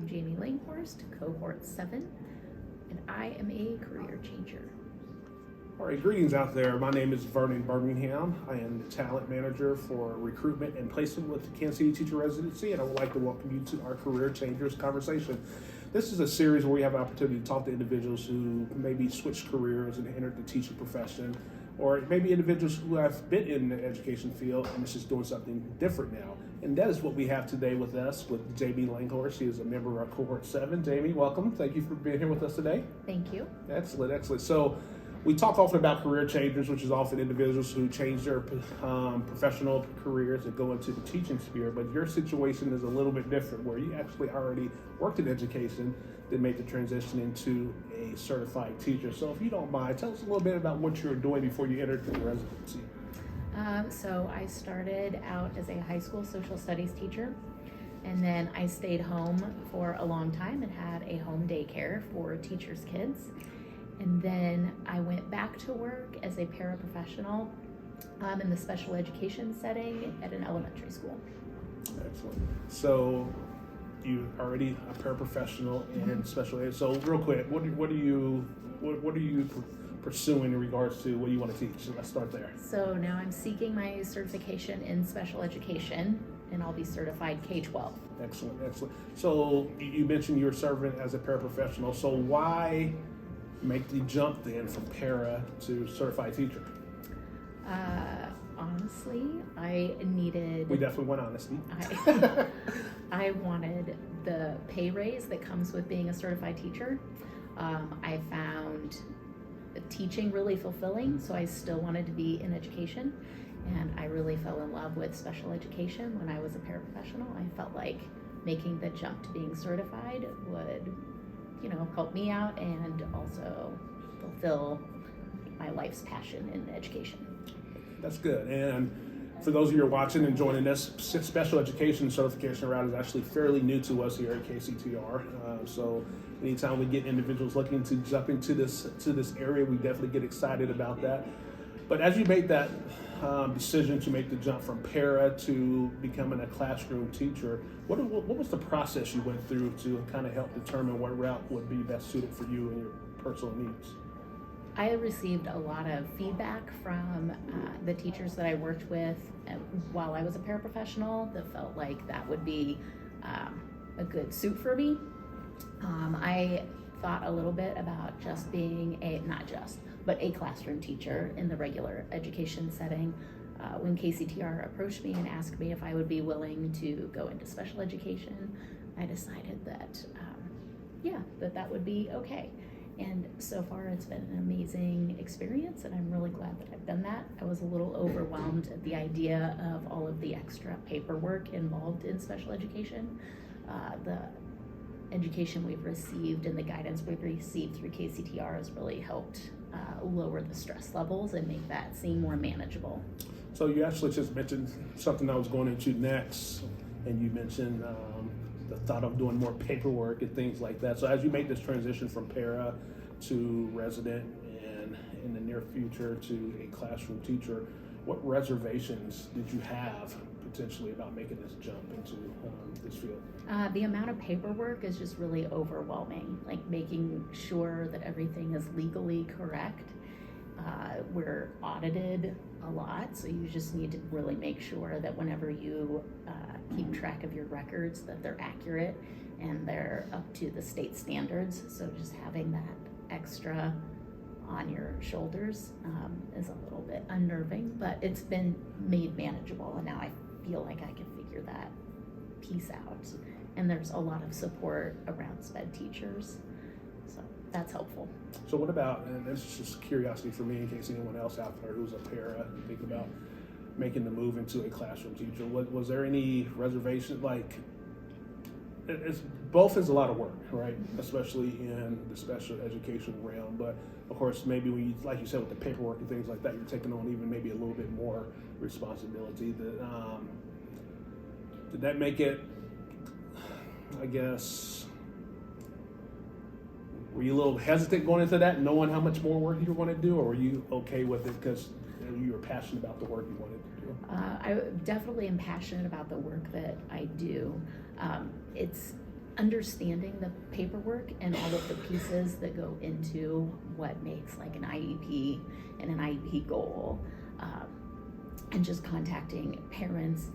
I'm Jayme Langhorst, Cohort 7, and I am a career changer. All right, greetings out there. My name is Vernon Birmingham. I am the talent manager for recruitment and placement with the Kansas City Teacher Residency, and I would like to welcome you to our Career Changers conversation. This is a series where we have an opportunity to talk to individuals who maybe switched careers and entered the teaching profession, or maybe individuals who have been in the education field and is just doing something different now. And that is what we have today with us with Jayme Langhorst. She is a member of our Cohort 7. Jayme, welcome. Thank you for being here with us today. Thank you. Excellent, excellent. So we talk often about career changers, which is often individuals who change their professional careers and go into the teaching sphere, but your situation is a little bit different where you actually already worked in education, then made the transition into a certified teacher. So if you don't mind, tell us a little bit about what you were doing before you entered the residency. So I started out as a high school social studies teacher, and then I stayed home for a long time and had a home daycare for teachers' kids. And then I went back to work as a paraprofessional in the special education setting at an elementary school. Excellent. So you already a paraprofessional in special ed. So real quick, what are you pursuing in regards to what you want to teach? So let's start there. So now I'm seeking my certification in special education, and I'll be certified K-12. Excellent, excellent. So you mentioned you're serving as a paraprofessional. So why make the jump then from para to certified teacher? Honestly, I needed... We definitely want honesty. I wanted the pay raise that comes with being a certified teacher. I found teaching really fulfilling, so I still wanted to be in education. And I really fell in love with special education when I was a paraprofessional. I felt like making the jump to being certified would, help me out and also fulfill my life's passion in education. That's good. And for those of you who are watching and joining us, special education certification route is actually fairly new to us here at KCTR. So anytime we get individuals looking to jump into this area, we definitely get excited about that. But as you make that decision to make the jump from para to becoming a classroom teacher, what was the process you went through to kind of help determine what route would be best suited for you and your personal needs? I received a lot of feedback from the teachers that I worked with while I was a paraprofessional that felt like that would be a good suit for me. I thought a little bit about just being a classroom teacher in the regular education setting. When KCTR approached me and asked me if I would be willing to go into special education, I decided that that would be okay. And so far it's been an amazing experience, and I'm really glad that I've done that. I was a little overwhelmed at the idea of all of the extra paperwork involved in special education. The education we've received and the guidance we've received through KCTR has really helped lower the stress levels and make that seem more manageable. So you actually just mentioned something I was going into next, and you mentioned the thought of doing more paperwork and things like that. So as you make this transition from para to resident and in the near future to a classroom teacher, what reservations did you have potentially about making this jump into this field? The amount of paperwork is just really overwhelming, like making sure that everything is legally correct. We're audited a lot, so you just need to really make sure that whenever you keep track of your records that they're accurate and they're up to the state standards. So just having that extra on your shoulders is a little bit unnerving, but it's been made manageable, and now I feel like I can figure that piece out. And there's a lot of support around SPED teachers, so that's helpful. So what about, and this is just curiosity for me in case anyone else out there who's a para and think about making the move into a classroom teacher, was there any reservation? Like, it's both is a lot of work, right? Especially in the special education realm, but of course maybe when you, like you said, with the paperwork and things like that, you're taking on even maybe a little bit more responsibility. Did that make it, I guess, were you a little hesitant going into that, knowing how much more work you were going to do, or were you okay with it because you were passionate about the work you wanted to do? I definitely am passionate about the work that I do. It's understanding the paperwork and all of the pieces that go into what makes like an IEP and an IEP goal, and just contacting parents.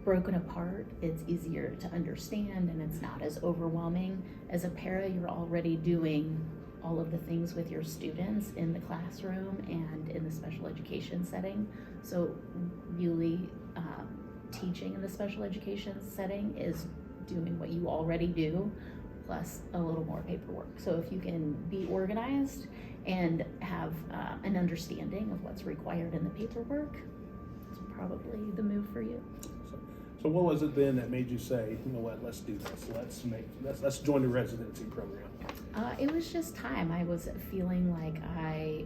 Broken apart, it's easier to understand and it's not as overwhelming. As a para, you're already doing all of the things with your students in the classroom and in the special education setting. So really, teaching in the special education setting is doing what you already do, plus a little more paperwork. So if you can be organized and have an understanding of what's required in the paperwork, it's probably the move for you. So what was it then that made you say, you know what, let's do this. Let's join the residency program? It was just time. I was feeling like I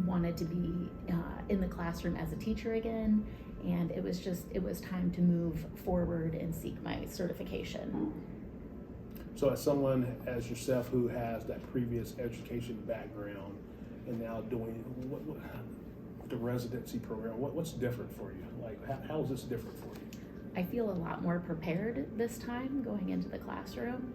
wanted to be in the classroom as a teacher again, and it was time to move forward and seek my certification. So as someone as yourself who has that previous education background and now doing what the residency program, what's different for you? Like how is this different for you? I feel a lot more prepared this time going into the classroom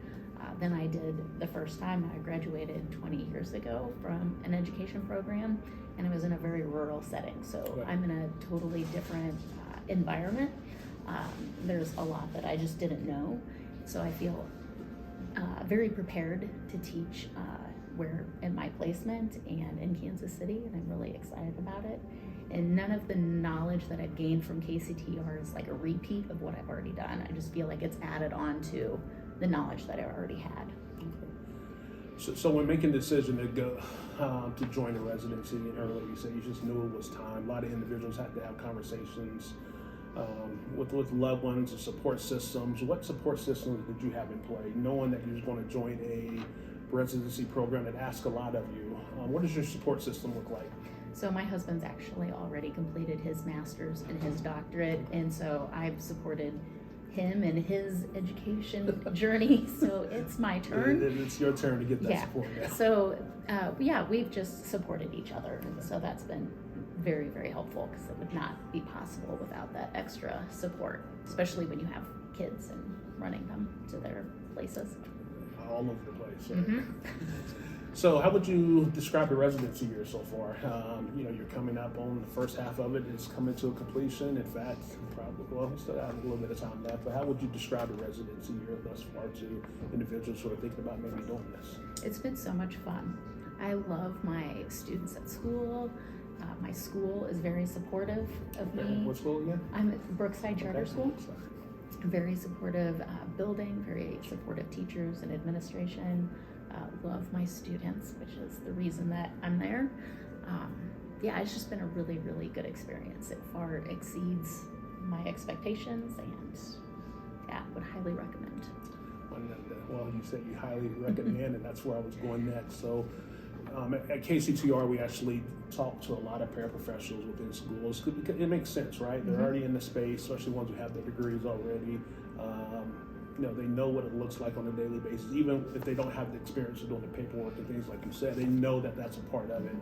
than I did the first time. I graduated 20 years ago from an education program, and I was in a very rural setting. So right. I'm in a totally different environment. There's a lot that I just didn't know. So I feel very prepared to teach where in my placement and in Kansas City, and I'm really excited about it. And none of the knowledge that I've gained from KCTR is like a repeat of what I've already done. I just feel like it's added on to the knowledge that I already had. So when making the decision to go to join the residency, and earlier you said you just knew it was time. A lot of individuals have to have conversations with loved ones and support systems. What support systems did you have in play, knowing that you was going to join a residency program that asks a lot of you? What does your support system look like? So my husband's actually already completed his master's and his doctorate, and so I've supported him in his education journey. So it's my turn. It's your turn to get that support now. So we've just supported each other, and so that's been very, very helpful, because it would not be possible without that extra support, especially when you have kids and running them to their places. All over the place. Right? Mm-hmm. So how would you describe the residency year so far? You're coming up on the first half of it. It's coming to a completion. In fact, we still have a little bit of time left, but how would you describe the residency year thus far to individuals who are thinking about maybe doing this? It's been so much fun. I love my students at school. My school is very supportive of me. What school again? I'm at Brookside Charter School. Sorry. Very supportive building, very supportive teachers and administration. Love my students, which is the reason that I'm there. It's just been a really, really good experience. It far exceeds my expectations, and would highly recommend. Well, you said you highly recommend, and that's where I was going next. So at KCTR, we actually talk to a lot of paraprofessionals within schools. It makes sense, right? They're already in the space, especially ones who have their degrees already. They know what it looks like on a daily basis. Even if they don't have the experience of doing the paperwork and things like you said, they know that that's a part of it.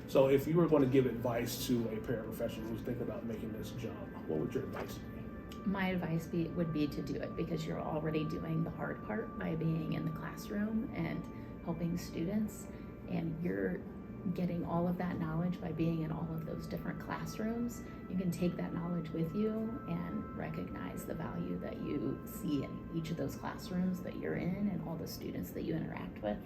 So if you were going to give advice to a paraprofessional who's thinking about making this jump, what would your advice be? My advice would be to do it, because you're already doing the hard part by being in the classroom and helping students, and you're getting all of that knowledge by being in all of those different classrooms. You can take that knowledge with you and recognize the value that you see in each of those classrooms that you're in and all the students that you interact with,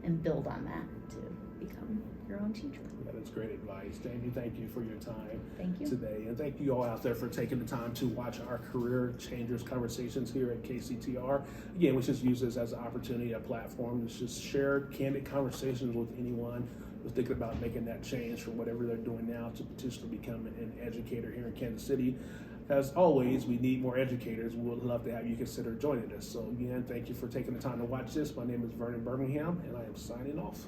and build on that to become your own teacher. That is great advice. Jayme, thank you for your time today. And thank you all out there for taking the time to watch our Career Changers conversations here at KCTR. Again, we just use this as an opportunity, a platform to just share candid conversations with anyone who's thinking about making that change from whatever they're doing now to potentially become an educator here in Kansas City. As always, we need more educators. We would love to have you consider joining us. So again, thank you for taking the time to watch this. My name is Vernon Birmingham, and I am signing off.